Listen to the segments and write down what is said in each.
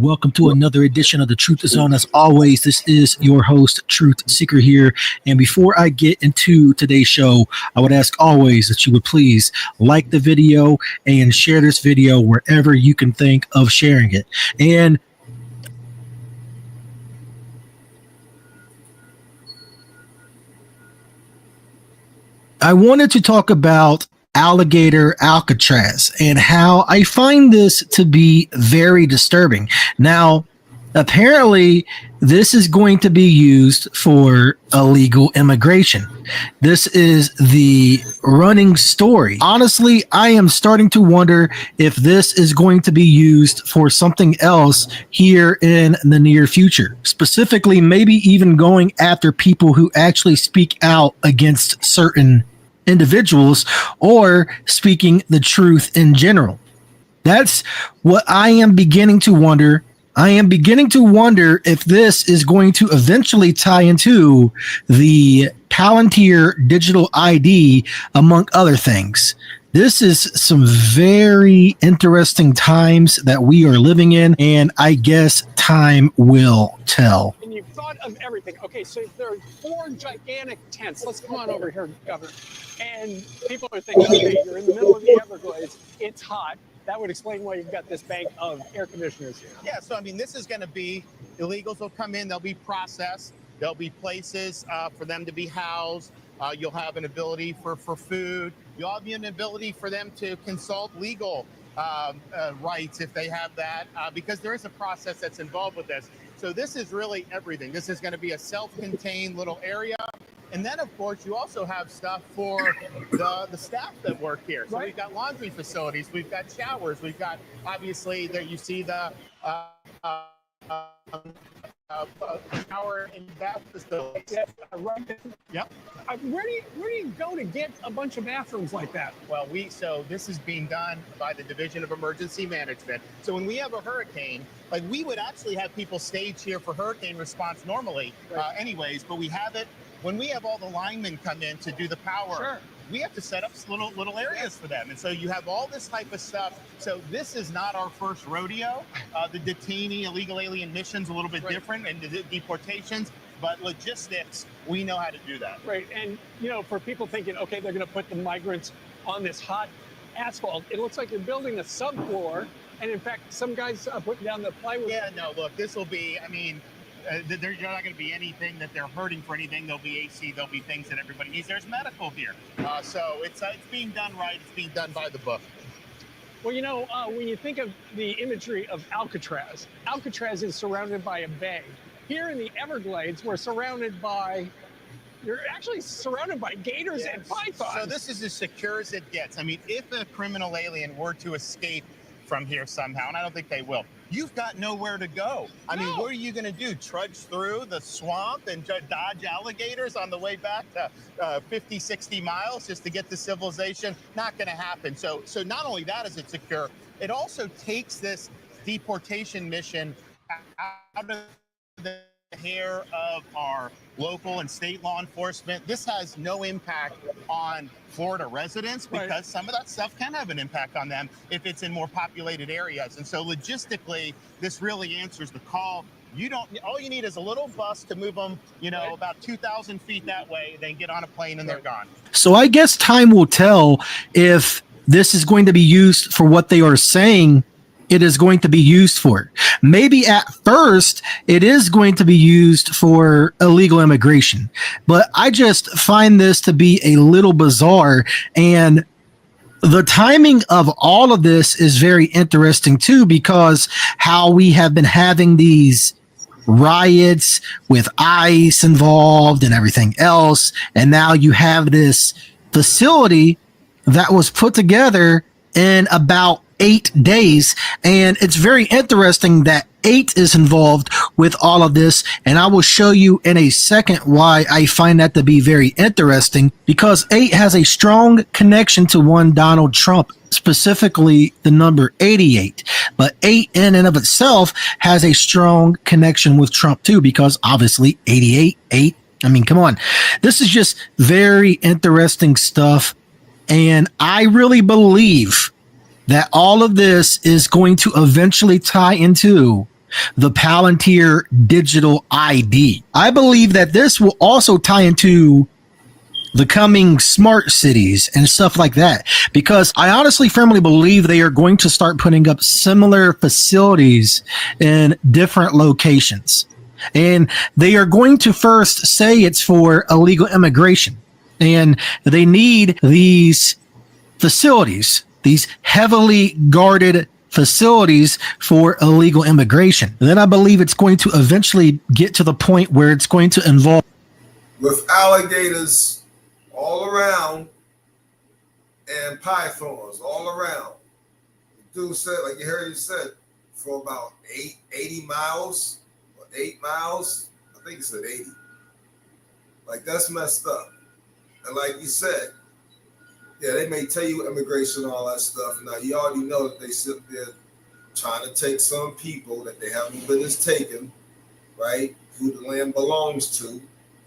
Welcome to another edition of The Truth Is On. As always, this is your host, Truth Seeker here. And before I get into today's show, I would ask always that you would please like the video and share this video wherever you can think of sharing it. And I wanted to talk about alligator Alcatraz and how I find this to be very disturbing. Now, apparently, this is going to be used for illegal immigration. This is the running story. Honestly, I am starting to wonder if this is going to be used for something else here in the near future. Specifically, maybe even going after people who actually speak out against certain individuals or speaking the truth in general. That's what I am beginning to wonder. I am beginning to wonder if this is going to eventually tie into the Palantir digital ID, among other things. This is some very interesting times that we are living in, and I guess time will tell. And you've thought of everything. Okay, so there are 4 gigantic tents. Let's come on over here, Governor. And people are thinking, okay, you're in the middle of the Everglades. It's hot. That would explain why you've got this bank of air conditioners here. Yeah, so I mean, this is going to be, illegals will come in, they'll be processed. There'll be places for them to be housed. You'll have an ability for food. You'll have an ability for them to consult legal rights if they have that, because there is a process that's involved with this. So this is really everything. This is going to be a self-contained little area. And then, of course, you also have stuff for the staff that work here. So we've got laundry facilities, we've got showers, we've got, obviously, there you see the shower and bath facilities. Yeah, right there. Yep. Where do you go to get a bunch of bathrooms like that? Well, so this is being done by the Division of Emergency Management. So when we have a hurricane, like we would actually have people stage here for hurricane response normally, anyways, but we have it. When we have all the linemen come in to do the power, we have to set up little areas for them. And so you have all this type of stuff. So this is not our first rodeo. The detainee illegal alien mission's a little bit different, and the deportations, but logistics, we know how to do that. Right, and for people thinking, okay, they're gonna put the migrants on this hot asphalt, it looks like you're building a subfloor, and in fact, some guys are putting down the plywood. Yeah, no, look, this will be, I mean, there's not going to be anything that they're hurting for anything. There'll be AC, there'll be things that everybody needs. There's medical here. So it's being done right. It's being done by the book. Well, when you think of the imagery of Alcatraz, Alcatraz is surrounded by a bay. Here in the Everglades, you're actually surrounded by gators and pythons. So this is as secure as it gets. I mean, if a criminal alien were to escape from here somehow, and I don't think they will, you've got nowhere to go. I mean, what are you going to do? Trudge through the swamp and dodge alligators on the way back to 50, 60 miles just to get to civilization? Not going to happen. So not only that is it secure, it also takes this deportation mission out of the hair of our local and state law enforcement. This has no impact on Florida residents because some of that stuff can have an impact on them if it's in more populated areas. And so logistically, this really answers the call. All you need is a little bus to move them, about 2,000 feet that way, then get on a plane and they're gone. So I guess time will tell if this is going to be used for what they are saying it is going to be used for. Maybe at first it is going to be used for illegal immigration, but I just find this to be a little bizarre, and the timing of all of this is very interesting too, because how we have been having these riots with ICE involved and everything else, and now you have this facility that was put together in about 8 days, and it's very interesting that 8 is involved with all of this, and I will show you in a second why I find that to be very interesting, because 8 has a strong connection to one Donald Trump, specifically the number 88, but 8 in and of itself has a strong connection with Trump too, because obviously 88, 8, I mean, come on, this is just very interesting stuff, and I really believe that all of this is going to eventually tie into the Palantir digital ID. I believe that this will also tie into the coming smart cities and stuff like that, because I honestly firmly believe they are going to start putting up similar facilities in different locations. And they are going to first say it's for illegal immigration. And they need these facilities, these heavily guarded facilities for illegal immigration. Then I believe it's going to eventually get to the point where it's going to involve with alligators all around and pythons all around. The dude said, like you heard he said, for about 80 miles or 8 miles. I think he said 80. Like, that's messed up. And like you said, yeah, they may tell you immigration and all that stuff. Now, you already know that they sit there trying to take some people that they haven't been as taken, right, who the land belongs to,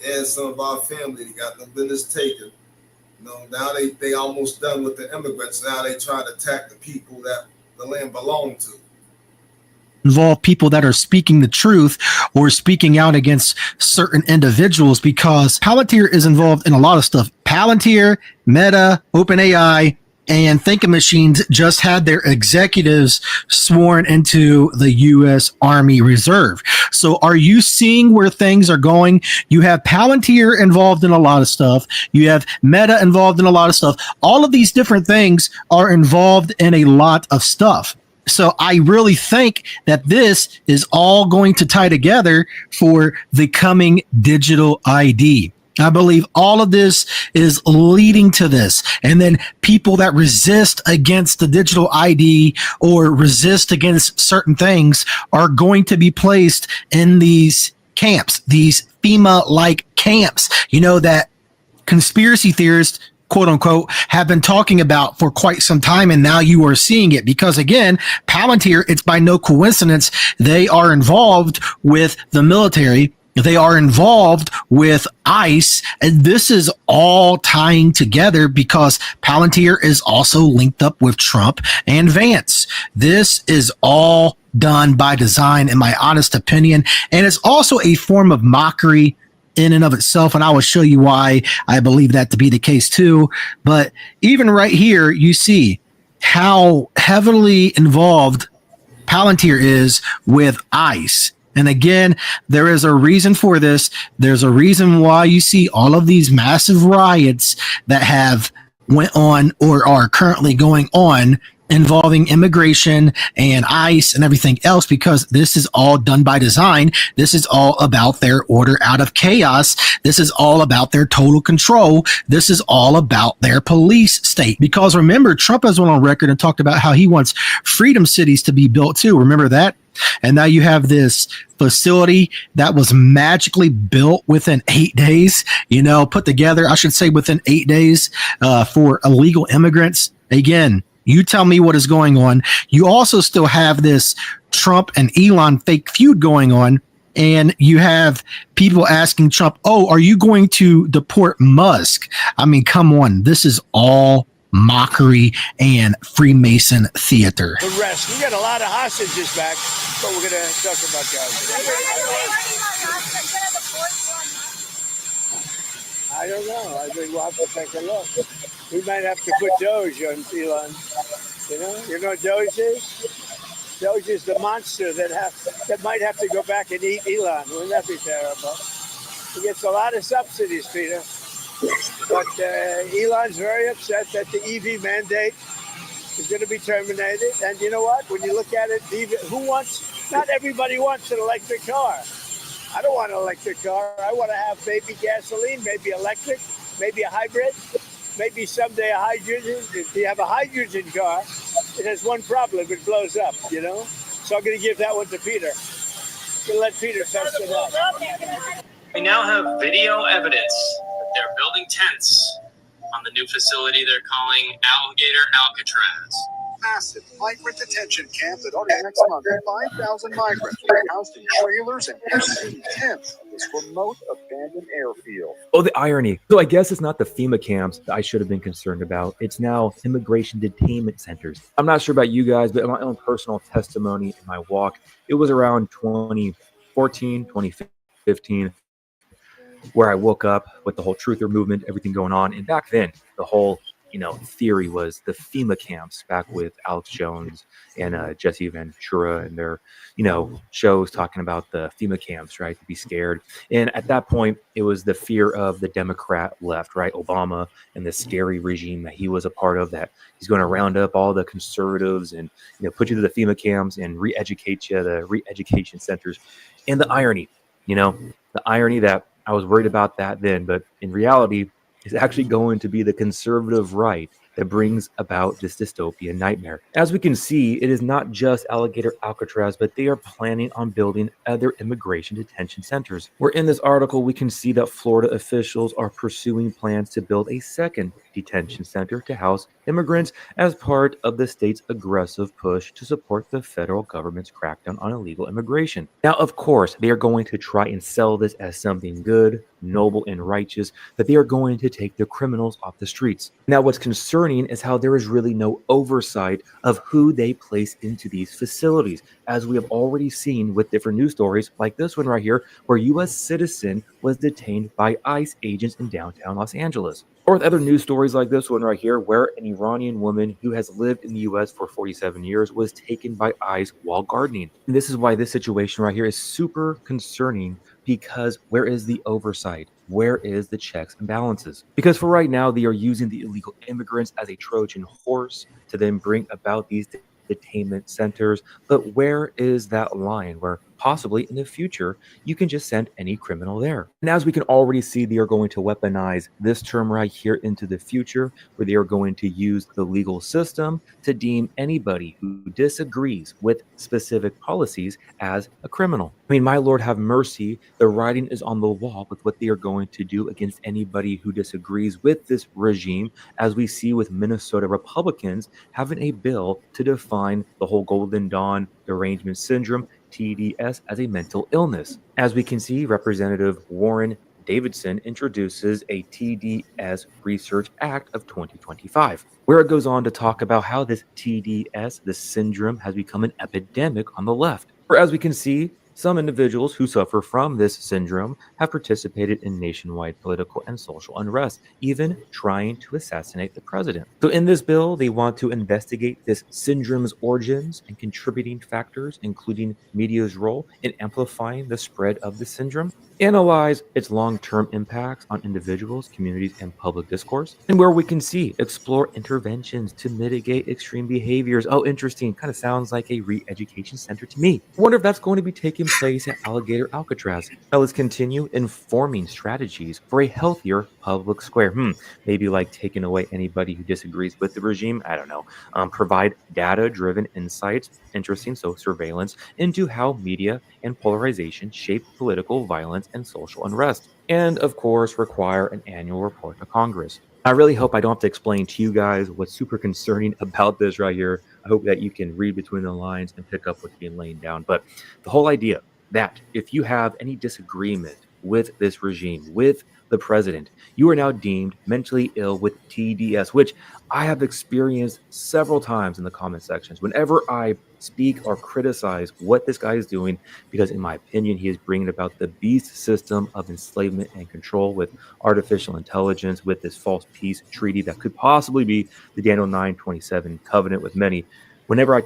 and some of our family that got no business taken. You know, now they almost done with the immigrants. Now they try to attack the people that the land belonged to. involve people that are speaking the truth or speaking out against certain individuals, because Palantir is involved in a lot of stuff. Palantir, Meta, OpenAI, and Thinking Machines just had their executives sworn into the U.S. Army Reserve. So are you seeing where things are going? You have Palantir involved in a lot of stuff. You have Meta involved in a lot of stuff. All of these different things are involved in a lot of stuff. So I really think that this is all going to tie together for the coming digital ID. I believe all of this is leading to this. And then people that resist against the digital ID or resist against certain things are going to be placed in these camps, these FEMA-like camps, you know, that conspiracy theorists, quote unquote, have been talking about for quite some time. And now you are seeing it because, again, Palantir, it's by no coincidence, they are involved with the military. They are involved with ICE, and this is all tying together because Palantir is also linked up with Trump and Vance. This is all done by design, in my honest opinion, and it's also a form of mockery in and of itself, and I will show you why I believe that to be the case too. But even right here, you see how heavily involved Palantir is with ICE. And again, there is a reason for this. There's a reason why you see all of these massive riots that have went on or are currently going on involving immigration and ICE and everything else, because this is all done by design. This is all about their order out of chaos. This is all about their total control. This is all about their police state. Because remember, Trump has went on record and talked about how he wants freedom cities to be built too. Remember that? And now you have this facility that was magically built within 8 days, you know, put together, I should say within 8 days for illegal immigrants. Again, you tell me what is going on. You also still have this Trump and Elon fake feud going on. And you have people asking Trump, oh, are you going to deport Musk? I mean, come on. This is all mockery and Freemason theater. The rest. We got a lot of hostages back, but we're going to talk about that. I don't know. I think we'll have to take a look. We might have to put Doge on Elon. You know what Doge is? Doge is the monster that might have to go back and eat Elon. Wouldn't that be terrible? He gets a lot of subsidies, Peter. But Elon's very upset that the EV mandate is going to be terminated. And you know what? When you look at it, not everybody wants an electric car. I don't want an electric car. I want to have maybe gasoline, maybe electric, maybe a hybrid, maybe someday a hydrogen. If you have a hydrogen car, it has one problem. It blows up, you know? So I'm going to give that one to Peter. I'm going to let Peter test it out. We now have video evidence that they're building tents on the new facility they're calling Alligator Alcatraz. massive migrant detention camp that starting next month, 5,000 migrants will be housed in trailers and empty tents at this remote abandoned airfield. Oh, the irony. So I guess it's not the FEMA camps that I should have been concerned about. It's now immigration detainment centers. I'm not sure about you guys, but in my own personal testimony in my walk, it was around 2014, 2015, where I woke up with the whole truther movement, everything going on. And back then, the whole theory was the FEMA camps back with Alex Jones and Jesse Ventura and their, shows talking about the FEMA camps, right? To be scared. And at that point, it was the fear of the Democrat left, right? Obama and the scary regime that he was a part of, that he's going to round up all the conservatives and, put you to the FEMA camps and re-educate you, the re-education centers. And the irony that I was worried about that then, but in reality, it's actually going to be the conservative right that brings about this dystopian nightmare. As we can see, it is not just Alligator Alcatraz, but they are planning on building other immigration detention centers. Where in this article, we can see that Florida officials are pursuing plans to build a second detention center to house immigrants as part of the state's aggressive push to support the federal government's crackdown on illegal immigration. Now, of course, they are going to try and sell this as something good, noble, and righteous, that they are going to take the criminals off the streets. Now, what's concerning is how there is really no oversight of who they place into these facilities, as we have already seen with different news stories like this one right here, where U.S. citizen was detained by ICE agents in downtown Los Angeles. Or with other news stories like this one right here, where an Iranian woman who has lived in the U.S. for 47 years was taken by ICE while gardening. And this is why this situation right here is super concerning, because where is the oversight? Where is the checks and balances? Because for right now, they are using the illegal immigrants as a Trojan horse to then bring about these detainment centers. But where is that line where possibly in the future you can just send any criminal there? And as we can already see, they are going to weaponize this term right here into the future, where they are going to use the legal system to deem anybody who disagrees with specific policies as a criminal. I mean, my Lord have mercy, the writing is on the wall with what they are going to do against anybody who disagrees with this regime, as we see with Minnesota Republicans having a bill to define the whole Golden Dawn derangement syndrome, TDS, as a mental illness. As we can see, Representative Warren Davidson introduces a TDS Research Act of 2025, where it goes on to talk about how this TDS, this syndrome, has become an epidemic on the left. Or as we can see, some individuals who suffer from this syndrome have participated in nationwide political and social unrest, even trying to assassinate the president. So in this bill, they want to investigate this syndrome's origins and contributing factors, including media's role in amplifying the spread of the syndrome, analyze its long-term impacts on individuals, communities, and public discourse, and where we can see, explore interventions to mitigate extreme behaviors. Oh, interesting. Kind of sounds like a re-education center to me. I wonder if that's going to be taking place at Alligator Alcatraz. Now let's continue informing strategies for a healthier public square. Maybe like taking away anybody who disagrees with the regime. I don't know. Provide data-driven insights. Interesting. So surveillance into how media and polarization shape political violence and social unrest. And of course, require an annual report to Congress. I really hope I don't have to explain to you guys what's super concerning about this right here. I hope that you can read between the lines and pick up what's being laid down. But the whole idea that if you have any disagreement with this regime, with the president, you are now deemed mentally ill with TDS, which I have experienced several times in the comment sections whenever I speak or criticize what this guy is doing, because in my opinion, he is bringing about the beast system of enslavement and control with artificial intelligence, with this false peace treaty that could possibly be the Daniel 9:27 covenant with many. Whenever I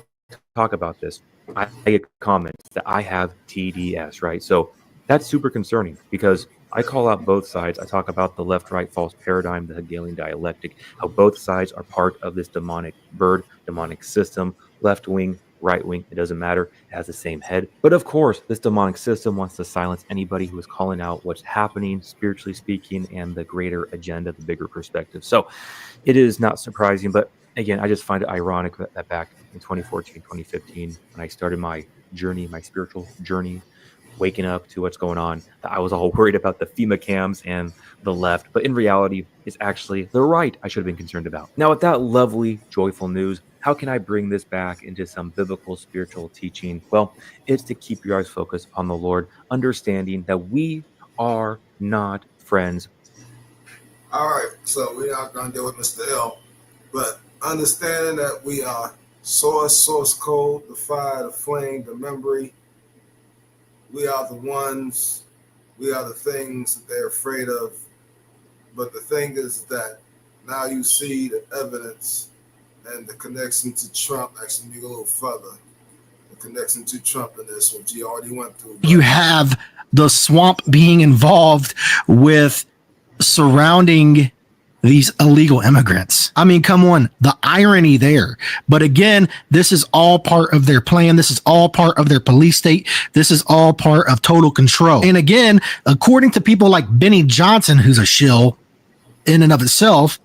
talk about this, I get comments that I have TDS, right? So that's super concerning, because I call out both sides. I talk about the left-right false paradigm, the Hegelian dialectic, how both sides are part of this demonic bird, demonic system, left wing, right wing, it doesn't matter. It has the same head. But of course, this demonic system wants to silence anybody who is calling out what's happening, spiritually speaking, and the greater agenda, the bigger perspective. So it is not surprising, but again, I just find it ironic that back in 2014, 2015, when I started my journey, my spiritual journey waking up to what's going on, that I was all worried about the FEMA cams and the left, but in reality, it's actually the right I should have been concerned about. Now, with that lovely, joyful news, how can I bring this back into some biblical spiritual teaching? Well, it's to keep your eyes focused on the Lord, understanding that we are not friends. All right, so we're not going to deal with Mr. L, but understanding that we are source code, the fire, the flame, the memory. We are the ones, we are the things that they're afraid of. But the thing is that now you see the evidence and the connection to Trump. Actually, we go a little further. The connection to Trump in this, which he already went through. You have the swamp being involved with surrounding these illegal immigrants. I mean, come on, the irony there. But again, this is all part of their plan. This is all part of their police state. This is all part of total control. And again, according to people like Benny Johnson, who's a shill in and of itself,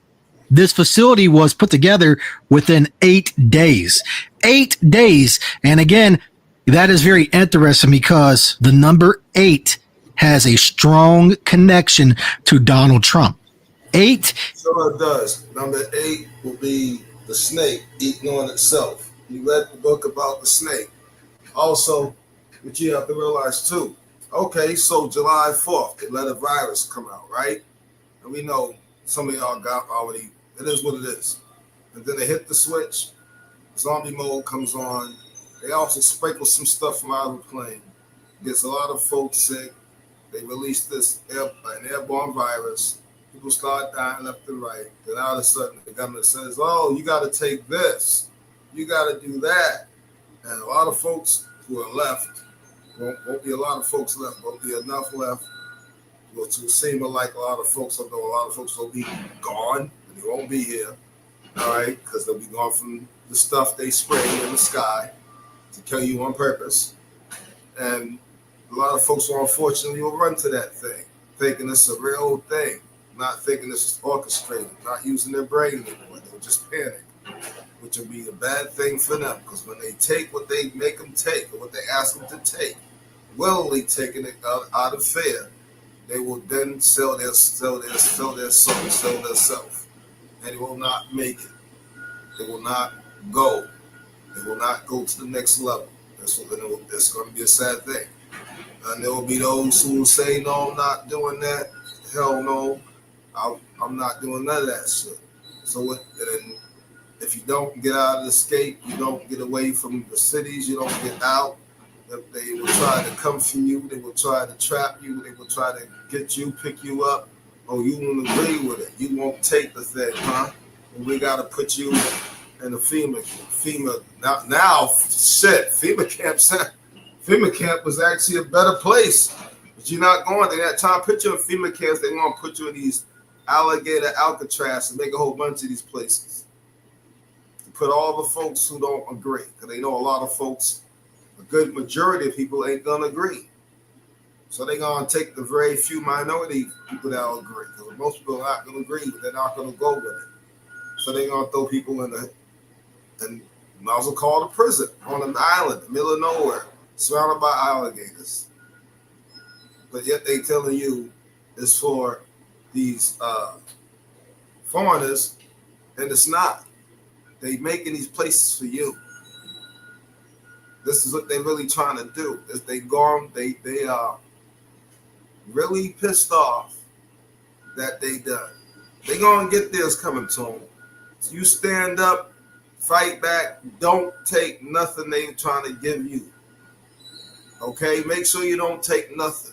this facility was put together within 8 days. 8 days. And again, that is very interesting because the number 8 has a strong connection to Donald Trump. 8. So it does. Number 8 will be the snake eating on itself. You read the book about the snake. Also, what you have to realize too. Okay, so July 4th, they let a virus come out, right? And we know some of y'all got already, it is what it is. And then they hit the switch, zombie mode comes on. They also sprinkle some stuff from out of the plane. Gets a lot of folks sick. They release this an airborne virus. People start dying left and right. Then all of a sudden, the government says, oh, you got to take this. You got to do that. And a lot of folks who are left, won't be a lot of folks left, won't be enough left. Will to seem like a lot of folks, although a lot of folks will be gone, and they won't be here. All right, because they'll be gone from the stuff they spray in the sky to kill you on purpose. And a lot of folks, unfortunately, will run to that thing, thinking it's a real thing, not thinking this is orchestrated, not using their brain anymore. They'll just panic, which will be a bad thing for them, because when they take what they make them take, or what they ask them to take, willingly taking it out of fear, they will then sell their soul, sell their self, and they will not make it. They will not go. They will not go to the next level. That's going to be a sad thing. And there will be those who will say, no, I'm not doing that. Hell no, I'm not doing none of that shit. So if you don't get out of the escape, you don't get away from the cities, you don't get out, they will try to come for you, they will try to trap you, they will try to get you, pick you up. Oh, you won't agree with it. You won't take the thing, huh? And we got to put you in a FEMA. Now, shit, FEMA camp was actually a better place. But you're not going to that time. Put you in FEMA camps, they want to put you in these alligator Alcatraz and make a whole bunch of these places. To put all the folks who don't agree. Because they know a lot of folks, a good majority of people ain't going to agree. So they're going to take the very few minority people that will agree. Because most people are not going to agree, but they're not going to go with it. So they're going to throw people in and might as well call it a prison on an island in the middle of nowhere, surrounded by alligators. But yet they telling you it's for these foreigners, and it's not. They making these places for you. This is what they're really trying to do. Is they are really pissed off that they done. They gonna get theirs coming to them. So you stand up, fight back. Don't take nothing they trying to give you. Okay, make sure you don't take nothing,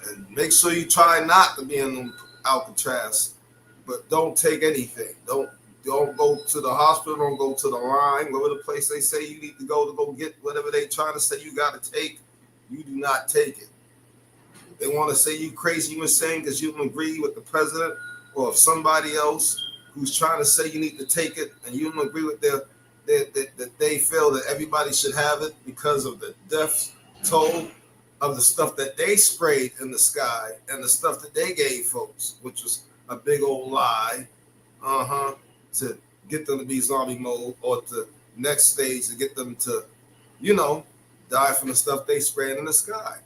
and make sure you try not to be in Alcatraz, but don't take anything. Don't go to the hospital. Don't go to the line. Go to the place they say you need to go get whatever they trying to say you got to take. You do not take it. They want to say you crazy, you insane because you don't agree with the president or somebody else who's trying to say you need to take it, and you don't agree with that they feel that everybody should have it because of the death toll of the stuff that they sprayed in the sky and the stuff that they gave folks, which was a big old lie, to get them to be zombie mode, or to next stage to get them to, die from the stuff they spraying in the sky.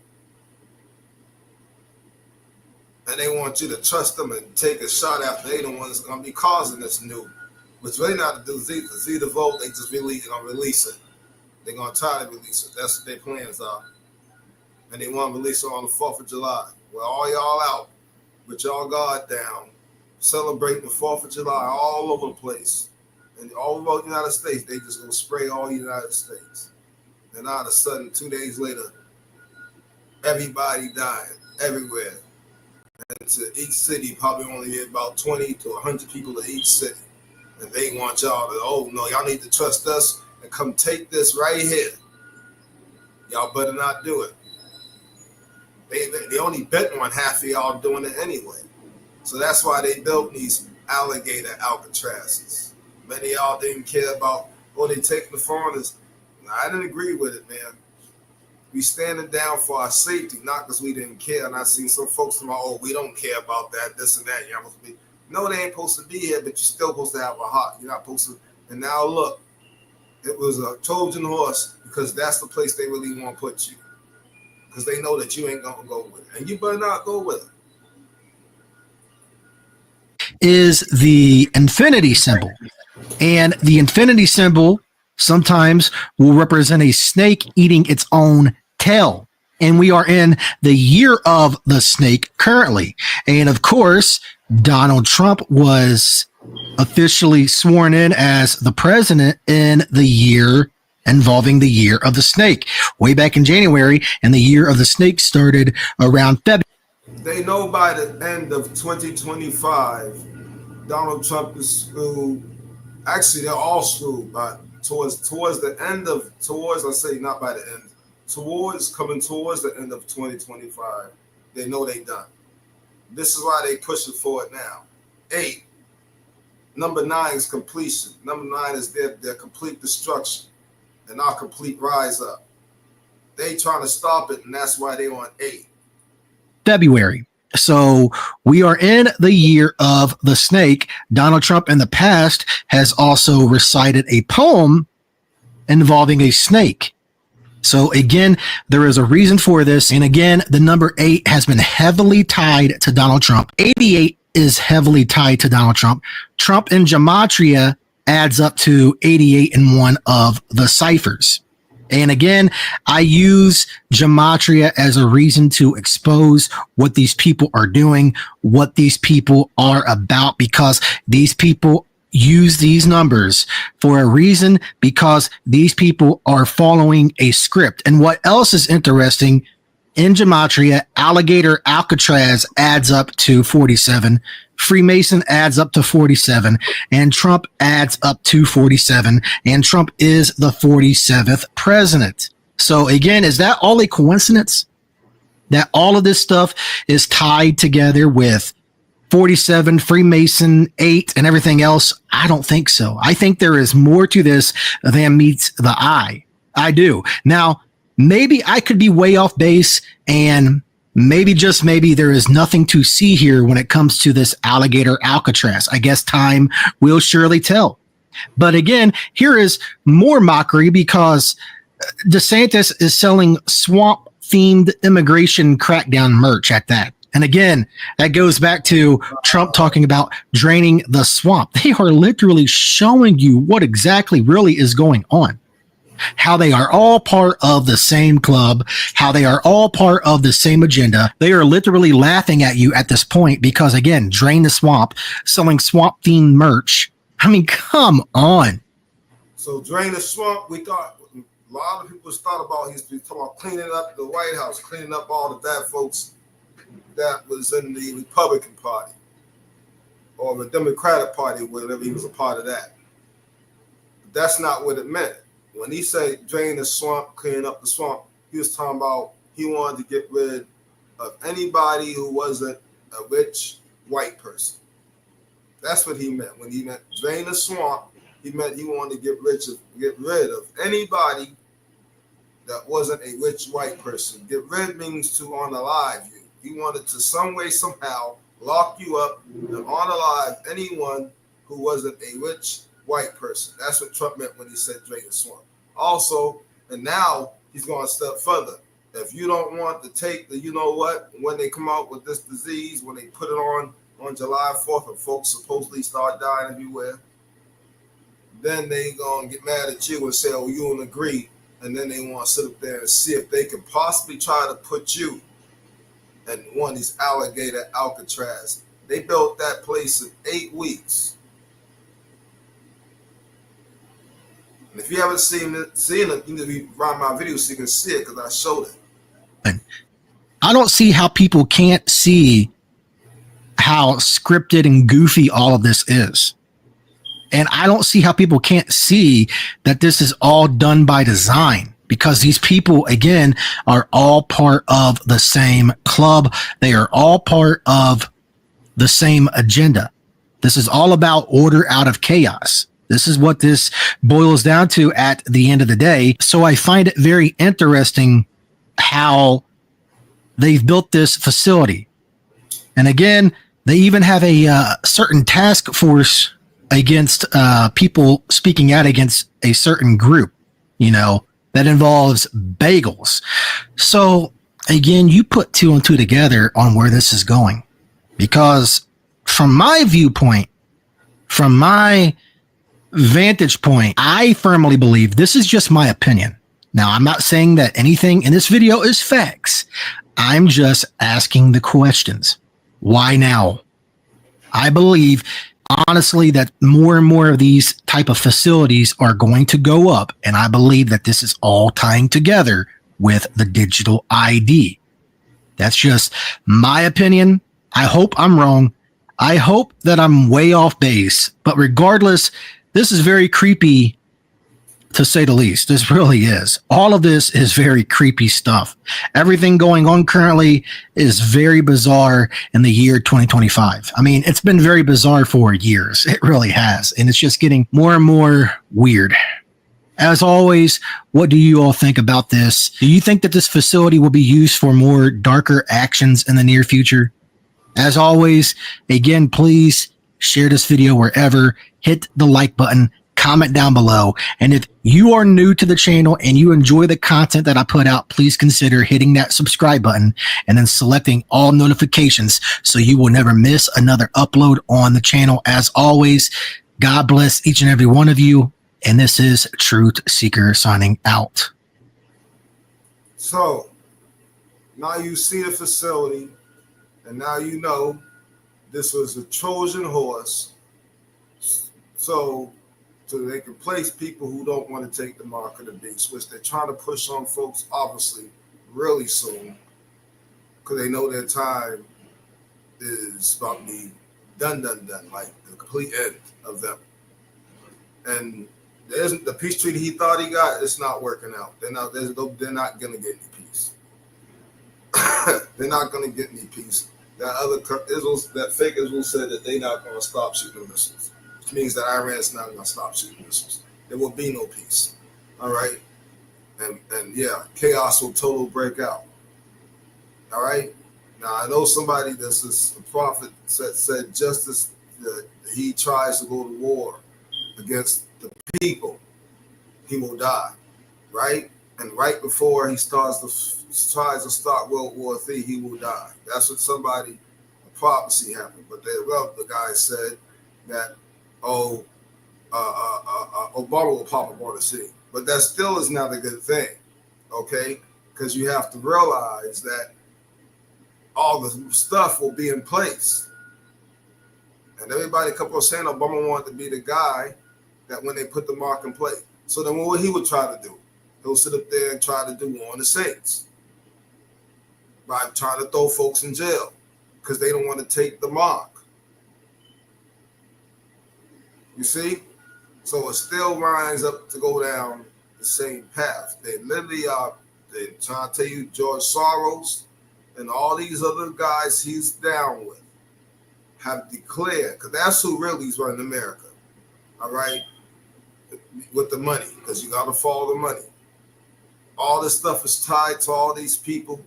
And they want you to trust them and take a shot after they the one that's going to be causing this nuke. Which really not to do Z the vote. They just really going to release it. They're going to try to release it. That's what their plans are. And they want to release it on the 4th of July. Well, all y'all out with y'all guard down, celebrating the 4th of July all over the place. And all over the United States, they just going to spray all the United States. And all of a sudden, 2 days later, everybody dying everywhere. And to each city, probably only about 20 to 100 people to each city. And they want y'all to, oh, no, y'all need to trust us and come take this right here. Y'all better not do it. They only bet on half of y'all doing it anyway. So that's why they built these alligator Alcatrazes. Many of y'all didn't care about, oh, they taking the foreigners. I didn't agree with it, man. We standing down for our safety, not because we didn't care. And I seen some folks from, oh, we don't care about that, this and that. You're supposed to be. No, they ain't supposed to be here, but you're still supposed to have a heart. You're not supposed to. And now look, it was a Trojan horse because that's the place they really want to put you. Because they know that you ain't going to go with it. And you better not go with it. Is the infinity symbol. And the infinity symbol sometimes will represent a snake eating its own tail. And we are in the year of the snake currently. And of course, Donald Trump was officially sworn in as the president in the year involving the year of the snake way back in January. And the year of the snake started around February. They know by the end of 2025, Donald Trump is screwed. Actually, they're all screwed, but towards the end of, I say not by the end, coming towards the end of 2025, they know they done. This is why they pushing for it now. 8. Number 9 is completion. Number 9 is their complete destruction and our complete rise up. They trying to stop it, and that's why they on 8. February. So we are in the year of the snake. Donald Trump in the past has also recited a poem involving a snake. So again, there is a reason for this. And again, the number 8 has been heavily tied to Donald Trump. 88 is heavily tied to Donald Trump. Trump in Gematria adds up to 88 in one of the ciphers. And again, I use Gematria as a reason to expose what these people are doing, what these people are about, because these people use these numbers for a reason, because these people are following a script. And what else is interesting, in Gematria, alligator Alcatraz adds up to 47. Freemason adds up to 47, and Trump adds up to 47, and Trump is the 47th president. So again, is that all a coincidence that all of this stuff is tied together with 47, Freemason, 8, and everything else? I don't think so. I think there is more to this than meets the eye. I do. Now, maybe I could be way off base, and maybe, just maybe, there is nothing to see here when it comes to this alligator Alcatraz. I guess time will surely tell. But again, here is more mockery, because DeSantis is selling swamp-themed immigration crackdown merch at that. And again, that goes back to Trump talking about draining the swamp. They are literally showing you what exactly really is going on. How they are all part of the same club, how they are all part of the same agenda. They are literally laughing at you at this point because, again, drain the swamp, selling swamp-themed merch. I mean, come on. So drain the swamp, we thought, a lot of people thought about, he's talking about cleaning up the White House, cleaning up all the bad folks that was in the Republican Party or the Democratic Party, whatever, he was a part of that. But that's not what it meant. When he said drain the swamp, clean up the swamp, he was talking about he wanted to get rid of anybody who wasn't a rich white person. That's what he meant. When he meant drain the swamp, he meant he wanted to get rid of anybody that wasn't a rich white person. Get rid means to unalive you. He wanted to some way, somehow lock you up and unalive anyone who wasn't a rich white person. That's what Trump meant when he said drain the swamp. Also, and now he's going a step further. If you don't want to take the, you know what, when they come out with this disease, when they put it on July 4th, and folks supposedly start dying everywhere, then they gonna get mad at you and say, oh, you don't agree. And then they want to sit up there and see if they can possibly try to put you in one of these alligator Alcatraz. They built that place in 8 weeks. And if you haven't seen it, you need to run my video so you can see it, because I showed it. I don't see how people can't see how scripted and goofy all of this is. And I don't see how people can't see that this is all done by design, because these people, again, are all part of the same club. They are all part of the same agenda. This is all about order out of chaos. This is what this boils down to at the end of the day. So I find it very interesting how they've built this facility. And again, they even have a certain task force against people speaking out against a certain group, that involves bagels. So again, you put 2 and 2 together on where this is going, because from my viewpoint, from my vantage point, I firmly believe, this is just my opinion. Now, I'm not saying that anything in this video is facts. I'm just asking the questions. Why now? I believe, honestly, that more and more of these type of facilities are going to go up. And I believe that this is all tying together with the digital ID. That's just my opinion. I hope I'm wrong. I hope that I'm way off base. But regardless, this is very creepy, to say the least. This really is. All of this is very creepy stuff. Everything going on currently is very bizarre in the year 2025. I mean, it's been very bizarre for years. It really has. And it's just getting more and more weird. As always, what do you all think about this? Do you think that this facility will be used for more darker actions in the near future? As always, again, please share this video wherever. Hit the like button. Comment down below. And if you are new to the channel and you enjoy the content that I put out, please consider hitting that subscribe button and then selecting all notifications so you will never miss another upload on the channel. As always, God bless each and every one of you. And this is Truth Seeker signing out. So now you see the facility, and now you know this was a Trojan horse. So they can place people who don't want to take the mark of the beast, which they're trying to push on folks, obviously, really soon, because they know their time is about to be done, like the complete end of them. And there isn't the peace treaty he thought he got. It's not working out. They're not going to get any peace. They're not going to get any peace. That fake Israel said that they're not going to stop shooting missiles. Means that Iran's not going to stop shooting missiles. There will be no peace. All right? And yeah, chaos will totally break out. All right? Now, I know somebody that's a prophet said justice, that he tries to go to war against the people, he will die. Right? And right before he tries to start World War III, he will die. That's what a prophecy happened. But the guy said that, Obama will pop up on the scene. But that still is not a good thing, okay? Because you have to realize that all the stuff will be in place. And everybody kept on saying Obama wanted to be the guy that when they put the mark in place. So then what he would try to do, he'll sit up there and try to do on the saints by trying to throw folks in jail because they don't want to take the mark. You see? So it still winds up to go down the same path. They literally are, they're trying to tell you George Soros and all these other guys he's down with have declared, because that's who really is running America, all right, with the money, because you got to follow the money. All this stuff is tied to all these people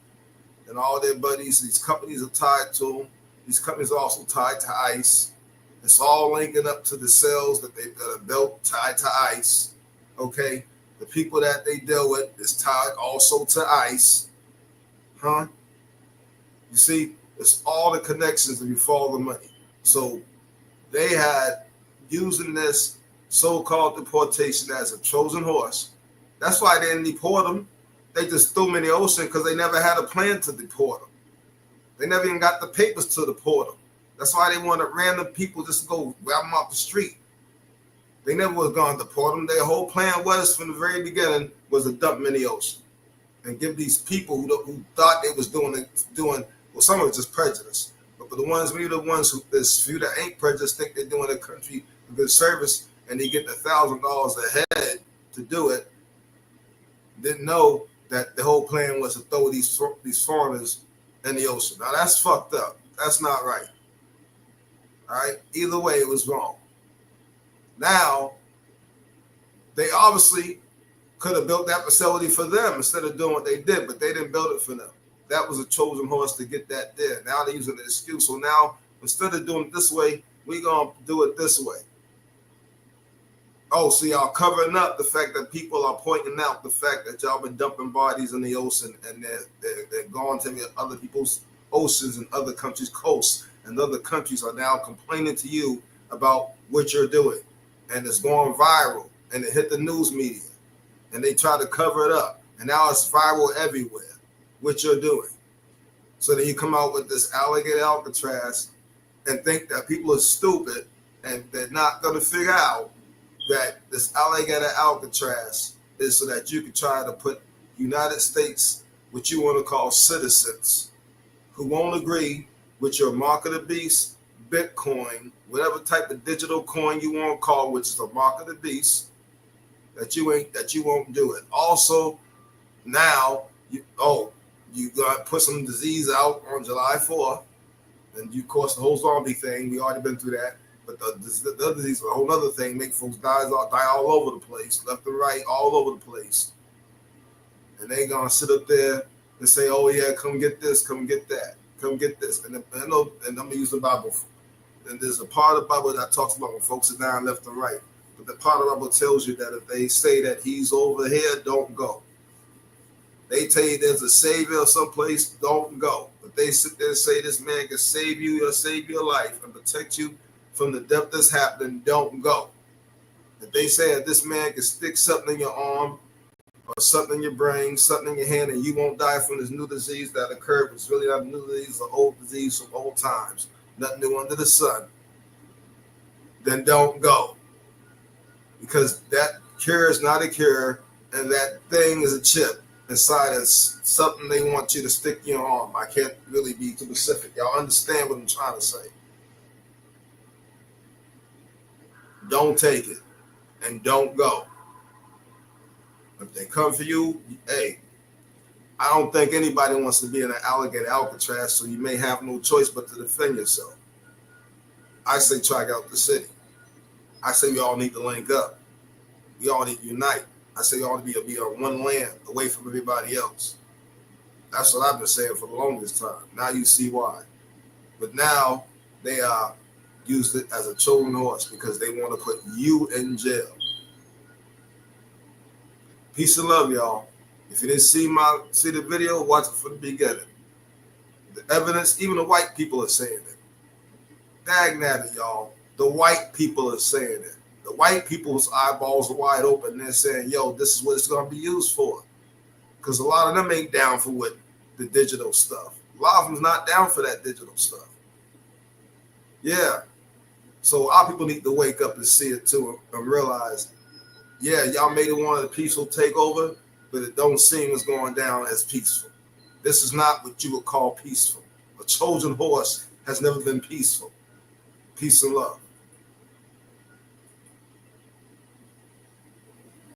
and all their buddies. These companies are tied to them. These companies are also tied to ICE. It's all linking up to the cells that they've got a belt tied to ICE, okay? The people that they deal with is tied also to ICE. Huh? You see, it's all the connections if you follow the money. So they had using this so-called deportation as a Trojan horse. That's why they didn't deport them. They just threw them in the ocean because they never had a plan to deport them. They never even got the papers to deport them. That's why they wanted random people just to go grab them off the street. They never was going to deport them. Their whole plan was from the very beginning was to dump them in the ocean and give these people who thought they was doing well, some of it's just prejudice. But for the ones, we the ones who, this few that ain't prejudiced, think they're doing the country a good service and they get $1,000 a head to do it, didn't know that the whole plan was to throw these foreigners in the ocean. Now that's fucked up. That's not right. All right. Either way, it was wrong. Now, they obviously could have built that facility for them instead of doing what they did, but they didn't build it for them. That was a Trojan horse to get that there. Now they're using the excuse. So now, instead of doing it this way, we're going to do it this way. Oh, so y'all covering up the fact that people are pointing out the fact that y'all been dumping bodies in the ocean and they're going to other people's oceans and other countries' coasts, and other countries are now complaining to you about what you're doing. And it's going viral, and it hit the news media, and they try to cover it up, and now it's viral everywhere, what you're doing. So then you come out with this alligator Alcatraz and think that people are stupid and they're not going to figure out that this alligator Alcatraz is so that you can try to put United States, what you want to call citizens, who won't agree with your mark of the beast, Bitcoin, whatever type of digital coin you want to call, which is a mark of the beast, that you won't do it. Also, now you got to put some disease out on July 4th, and you, of course, the whole zombie thing. We already been through that, but the other disease, a whole other thing, make folks die all over the place, left and right, all over the place, and they gonna sit up there and say, "Oh yeah, come get this, come get that, come get this," and I'm gonna use the Bible. And there's a part of the Bible that talks about when folks are down left and right. But the part of the Bible tells you that if they say that he's over here, don't go. They tell you there's a savior someplace, don't go. But they sit there and say this man can save you or save your life and protect you from the death that's happening, don't go. If they say that this man can stick something in your arm or something in your brain, something in your hand, and you won't die from this new disease that occurred, which is really not a new disease, it's an old disease from old times. Nothing new under the sun, then don't go. Because that cure is not a cure, and that thing is a chip inside of something they want you to stick in your arm. I can't really be too specific. Y'all understand what I'm trying to say. Don't take it, and don't go. If they come for you, hey, I don't think anybody wants to be in an alligator Alcatraz, so you may have no choice but to defend yourself. I say try out the city. I say we all need to link up. We all need to unite. I say we all need to be on one land, away from everybody else. That's what I've been saying for the longest time. Now you see why. But now they used it as a Trojan horse because they want to put you in jail. Peace and love, y'all. If you didn't see the video, watch it from the beginning. The evidence, even the white people are saying it. Dag nabbit, y'all. The white people are saying it. The white people's eyeballs are wide open. They're saying, yo, this is what it's going to be used for. Because a lot of them ain't down for what the digital stuff. A lot of them's not down for that digital stuff. Yeah. So our people need to wake up and see it too and realize, yeah, y'all may have wanted a peaceful takeover, but it don't seem it's going down as peaceful. This is not what you would call peaceful. A Trojan horse has never been peaceful. Peace and love.